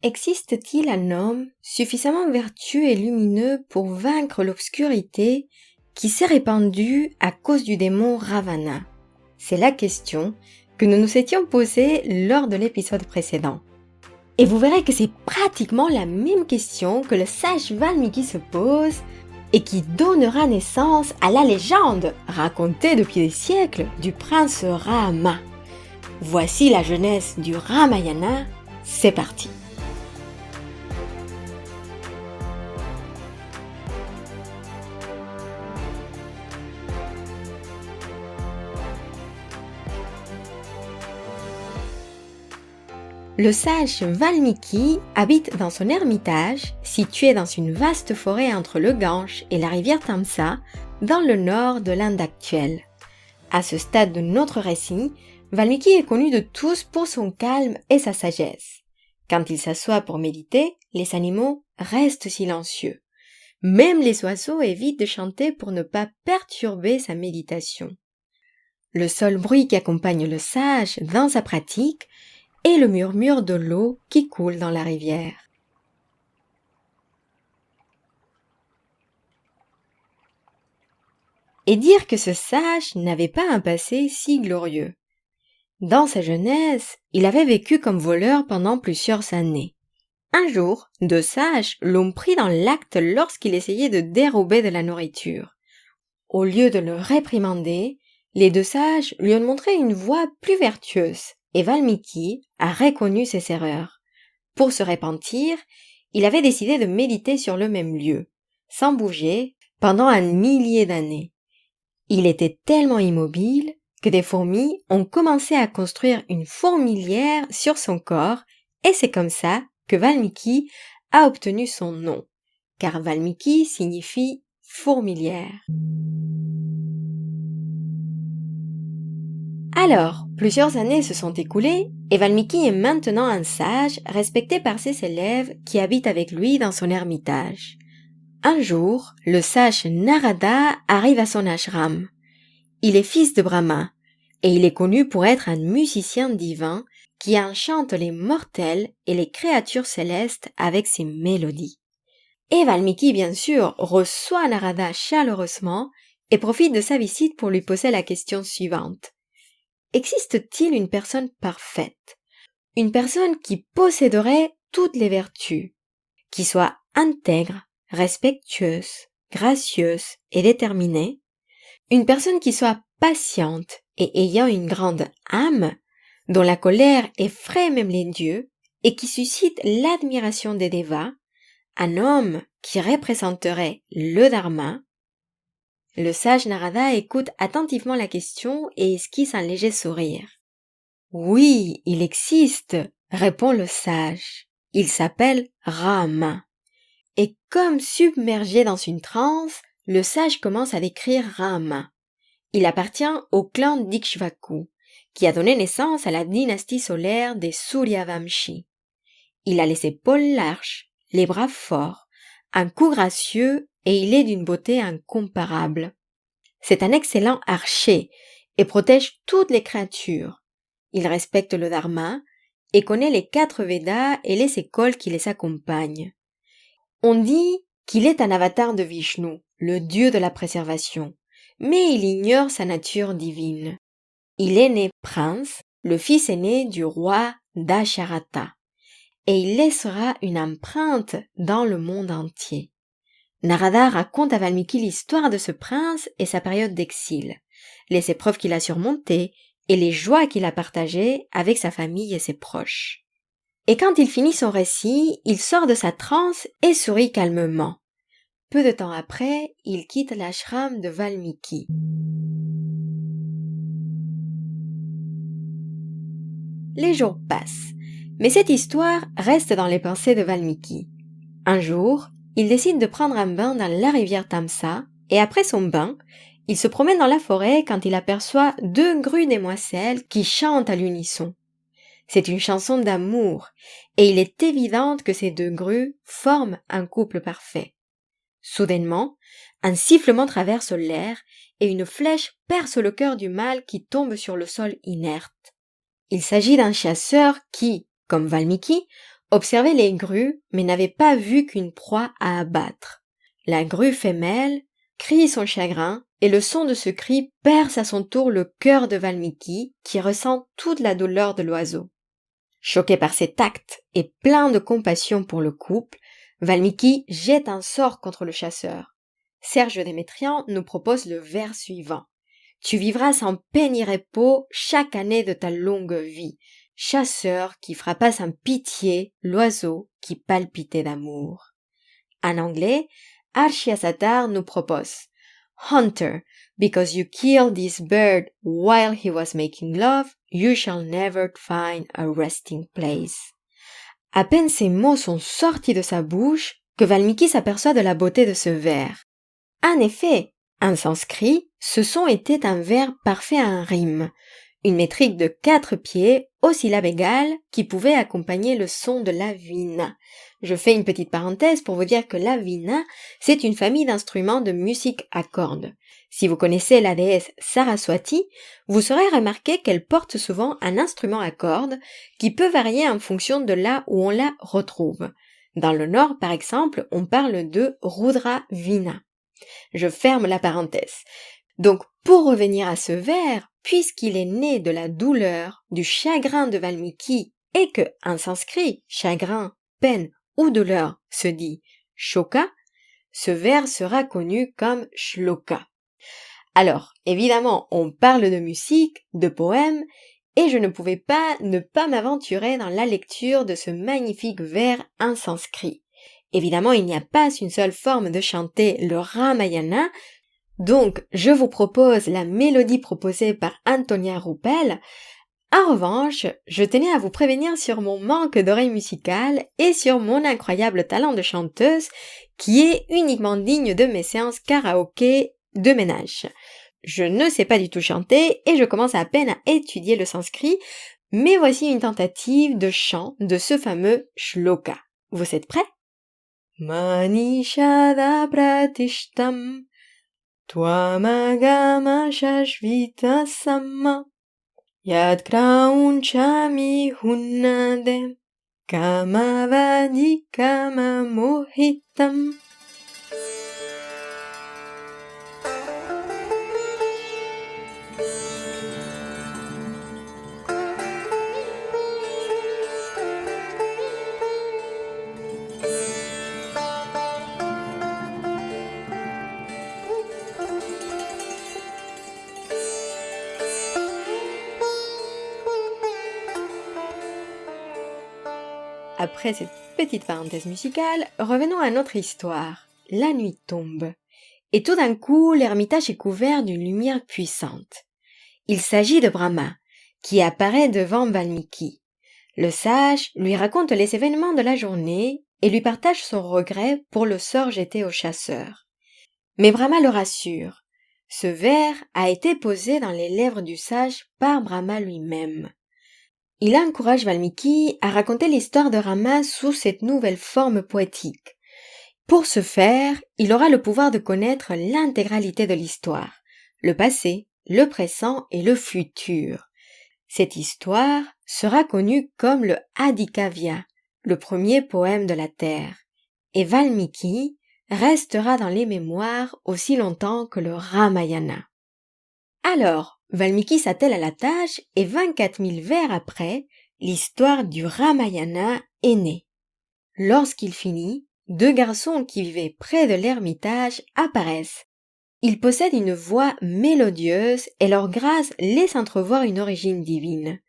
Existe-t-il un homme suffisamment vertueux et lumineux pour vaincre l'obscurité qui s'est répandue à cause du démon Ravana? C'est la question que nous nous étions posée lors de l'épisode précédent. Et vous verrez que c'est pratiquement la même question que le sage Valmiki se pose et qui donnera naissance à la légende racontée depuis des siècles du prince Rama. Voici la jeunesse du Ramayana, c'est parti. Le sage Valmiki habite dans son ermitage, situé dans une vaste forêt entre le Gange et la rivière Tamsa, dans le nord de l'Inde actuelle. À ce stade de notre récit, Valmiki est connu de tous pour son calme et sa sagesse. Quand il s'assoit pour méditer, les animaux restent silencieux. Même les oiseaux évitent de chanter pour ne pas perturber sa méditation. Le seul bruit qui accompagne le sage dans sa pratique et le murmure de l'eau qui coule dans la rivière. Et dire que ce sage n'avait pas un passé si glorieux. Dans sa jeunesse, il avait vécu comme voleur pendant plusieurs années. Un jour, deux sages l'ont pris dans l'acte lorsqu'il essayait de dérober de la nourriture. Au lieu de le réprimander, les deux sages lui ont montré une voie plus vertueuse. Et Valmiki a reconnu ses erreurs. Pour se repentir, il avait décidé de méditer sur le même lieu, sans bouger, pendant un millier d'années. Il était tellement immobile que des fourmis ont commencé à construire une fourmilière sur son corps, et c'est comme ça que Valmiki a obtenu son nom, car Valmiki signifie fourmilière. Alors, plusieurs années se sont écoulées et Valmiki est maintenant un sage respecté par ses élèves qui habitent avec lui dans son ermitage. Un jour, le sage Narada arrive à son ashram. Il est fils de Brahma et il est connu pour être un musicien divin qui enchante les mortels et les créatures célestes avec ses mélodies. Et Valmiki, bien sûr, reçoit Narada chaleureusement et profite de sa visite pour lui poser la question suivante. Existe-t-il une personne parfaite? Une personne qui posséderait toutes les vertus, qui soit intègre, respectueuse, gracieuse et déterminée? Une personne qui soit patiente et ayant une grande âme, dont la colère effraie même les dieux et qui suscite l'admiration des dévas? Un homme qui représenterait le dharma? Le sage Narada écoute attentivement la question et esquisse un léger sourire. « Oui, il existe, répond le sage. Il s'appelle Rama. » Et comme submergé dans une transe, le sage commence à décrire Rama. Il appartient au clan d'Ikshvaku, qui a donné naissance à la dynastie solaire des Suryavamshi. Il a les épaules larges, les bras forts, un cou gracieux et il est d'une beauté incomparable. C'est un excellent archer et protège toutes les créatures. Il respecte le dharma et connaît les 4 Védas et les écoles qui les accompagnent. On dit qu'il est un avatar de Vishnu, le dieu de la préservation, mais il ignore sa nature divine. Il est né prince, le fils aîné du roi Dasharata, et il laissera une empreinte dans le monde entier. Narada raconte à Valmiki l'histoire de ce prince et sa période d'exil, les épreuves qu'il a surmontées et les joies qu'il a partagées avec sa famille et ses proches. Et quand il finit son récit, il sort de sa transe et sourit calmement. Peu de temps après, il quitte l'ashram de Valmiki. Les jours passent, mais cette histoire reste dans les pensées de Valmiki. Un jour, il décide de prendre un bain dans la rivière Tamsa, et après son bain, il se promène dans la forêt quand il aperçoit 2 grues demoiselles qui chantent à l'unisson. C'est une chanson d'amour, et il est évident que ces 2 grues forment un couple parfait. Soudainement, un sifflement traverse l'air, et une flèche perce le cœur du mâle qui tombe sur le sol inerte. Il s'agit d'un chasseur qui, comme Valmiki, observait les grues mais n'avait pas vu qu'une proie à abattre. La grue femelle crie son chagrin et le son de ce cri perce à son tour le cœur de Valmiki qui ressent toute la douleur de l'oiseau. Choqué par cet acte et plein de compassion pour le couple, Valmiki jette un sort contre le chasseur. Serge Démétrian nous propose le vers suivant. Tu vivras sans peine ni repos chaque année de ta longue vie, chasseur qui frappa sans pitié l'oiseau qui palpitait d'amour. En anglais, Archiasatar nous propose Hunter, because you killed this bird while he was making love, you shall never find a resting place. À peine ces mots sont sortis de sa bouche que Valmiki s'aperçoit de la beauté de ce vers. En effet, en sanskrit, ce son était un vers parfait en rime, une métrique de 4 pieds aux syllabes égales qui pouvait accompagner le son de la veena. Je fais une petite parenthèse pour vous dire que la veena, c'est une famille d'instruments de musique à cordes. Si vous connaissez la déesse Saraswati, vous saurez remarquer qu'elle porte souvent un instrument à cordes qui peut varier en fonction de là où on la retrouve. Dans le nord, par exemple, on parle de Rudra Veena. Je ferme la parenthèse. Donc, pour revenir à ce vers, puisqu'il est né de la douleur, du chagrin de Valmiki, et que, en sanskrit, chagrin, peine ou douleur se dit shoka, ce vers sera connu comme shloka. Alors, évidemment, on parle de musique, de poèmes, et je ne pouvais pas ne pas m'aventurer dans la lecture de ce magnifique vers en sanskrit. Évidemment, il n'y a pas une seule forme de chanter le Ramayana, donc je vous propose la mélodie proposée par Antonia Ruppel. En revanche, je tenais à vous prévenir sur mon manque d'oreille musicale et sur mon incroyable talent de chanteuse qui est uniquement digne de mes séances karaoké de ménage. Je ne sais pas du tout chanter et je commence à peine à étudier le sanskrit, mais voici une tentative de chant de ce fameux shloka. Vous êtes prêts? Manishada pratishtam Tvamagama shashvita sama Yad kraunchami hunnadem Kamavadi kamamohitam. Après cette petite parenthèse musicale, revenons à notre histoire. La nuit tombe. Et tout d'un coup, l'ermitage est couvert d'une lumière puissante. Il s'agit de Brahma, qui apparaît devant Valmiki. Le sage lui raconte les événements de la journée et lui partage son regret pour le sort jeté au chasseur. Mais Brahma le rassure. Ce vers a été posé dans les lèvres du sage par Brahma lui-même. Il encourage Valmiki à raconter l'histoire de Rama sous cette nouvelle forme poétique. Pour ce faire, il aura le pouvoir de connaître l'intégralité de l'histoire, le passé, le présent et le futur. Cette histoire sera connue comme le Adhikavya, le premier poème de la Terre, et Valmiki restera dans les mémoires aussi longtemps que le Ramayana. Alors, Valmiki s'attelle à la tâche et 24 000 vers après, l'histoire du Ramayana est née. Lorsqu'il finit, 2 garçons qui vivaient près de l'ermitage apparaissent. Ils possèdent une voix mélodieuse et leur grâce laisse entrevoir une origine divine.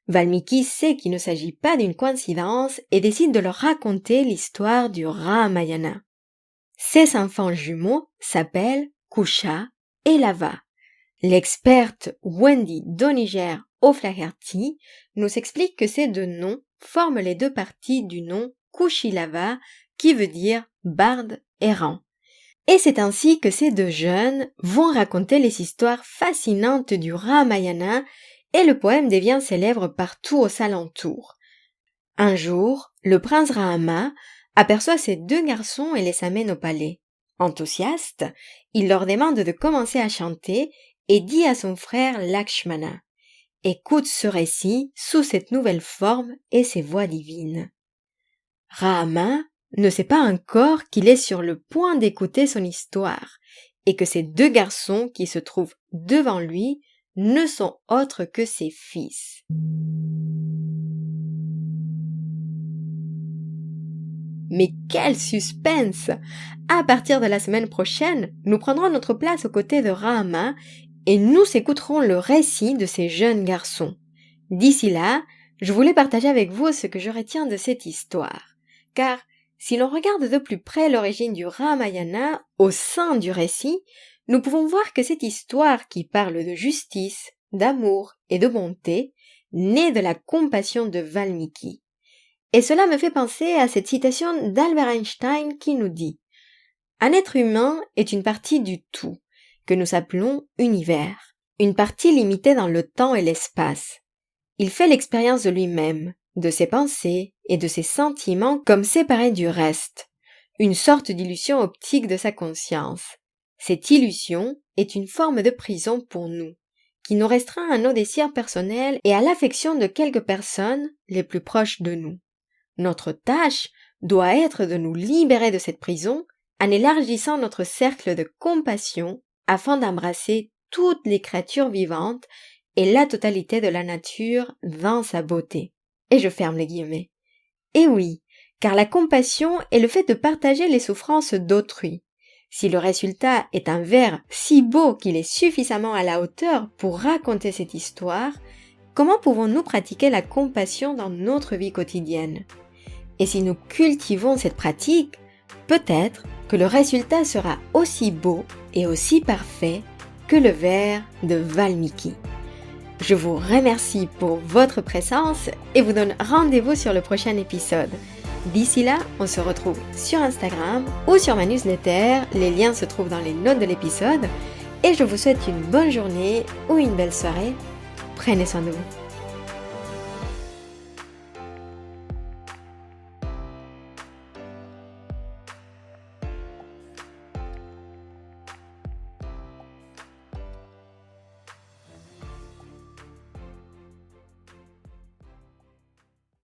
Valmiki sait qu'il ne s'agit pas d'une coïncidence et décide de leur raconter l'histoire du Ramayana. Ces enfants jumeaux s'appellent Kusha et Lava. L'experte Wendy Doniger O'Flaherty nous explique que ces 2 noms forment les 2 parties du nom Kushilava qui veut dire barde errant. Et c'est ainsi que ces 2 jeunes vont raconter les histoires fascinantes du Ramayana et le poème devient célèbre partout aux alentours. Un jour, le prince Rama aperçoit ces 2 garçons et les amène au palais. Enthousiaste, il leur demande de commencer à chanter et dit à son frère Lakshmana « Écoute ce récit sous cette nouvelle forme et ses voix divines. » Rahama ne sait pas encore qu'il est sur le point d'écouter son histoire et que ces deux garçons qui se trouvent devant lui ne sont autres que ses fils. Mais quel suspense! À partir de la semaine prochaine, nous prendrons notre place aux côtés de Rahama et nous écouterons le récit de ces jeunes garçons. D'ici là, je voulais partager avec vous ce que je retiens de cette histoire. Car si l'on regarde de plus près l'origine du Ramayana au sein du récit, nous pouvons voir que cette histoire qui parle de justice, d'amour et de bonté naît de la compassion de Valmiki. Et cela me fait penser à cette citation d'Albert Einstein qui nous dit « Un être humain est une partie du tout, que nous appelons univers, une partie limitée dans le temps et l'espace. Il fait l'expérience de lui-même, de ses pensées et de ses sentiments comme séparés du reste, une sorte d'illusion optique de sa conscience. Cette illusion est une forme de prison pour nous, qui nous restreint à nos désirs personnels et à l'affection de quelques personnes les plus proches de nous. Notre tâche doit être de nous libérer de cette prison en élargissant notre cercle de compassion afin d'embrasser toutes les créatures vivantes et la totalité de la nature dans sa beauté. » Et je ferme les guillemets. Et oui, car la compassion est le fait de partager les souffrances d'autrui. Si le résultat est un vers si beau qu'il est suffisamment à la hauteur pour raconter cette histoire, comment pouvons-nous pratiquer la compassion dans notre vie quotidienne ? Et si nous cultivons cette pratique, peut-être que le résultat sera aussi beau et aussi parfait que le vers de Valmiki. Je vous remercie pour votre présence et vous donne rendez-vous sur le prochain épisode. D'ici là, on se retrouve sur Instagram ou sur ma newsletter, les liens se trouvent dans les notes de l'épisode et je vous souhaite une bonne journée ou une belle soirée. Prenez soin de vous.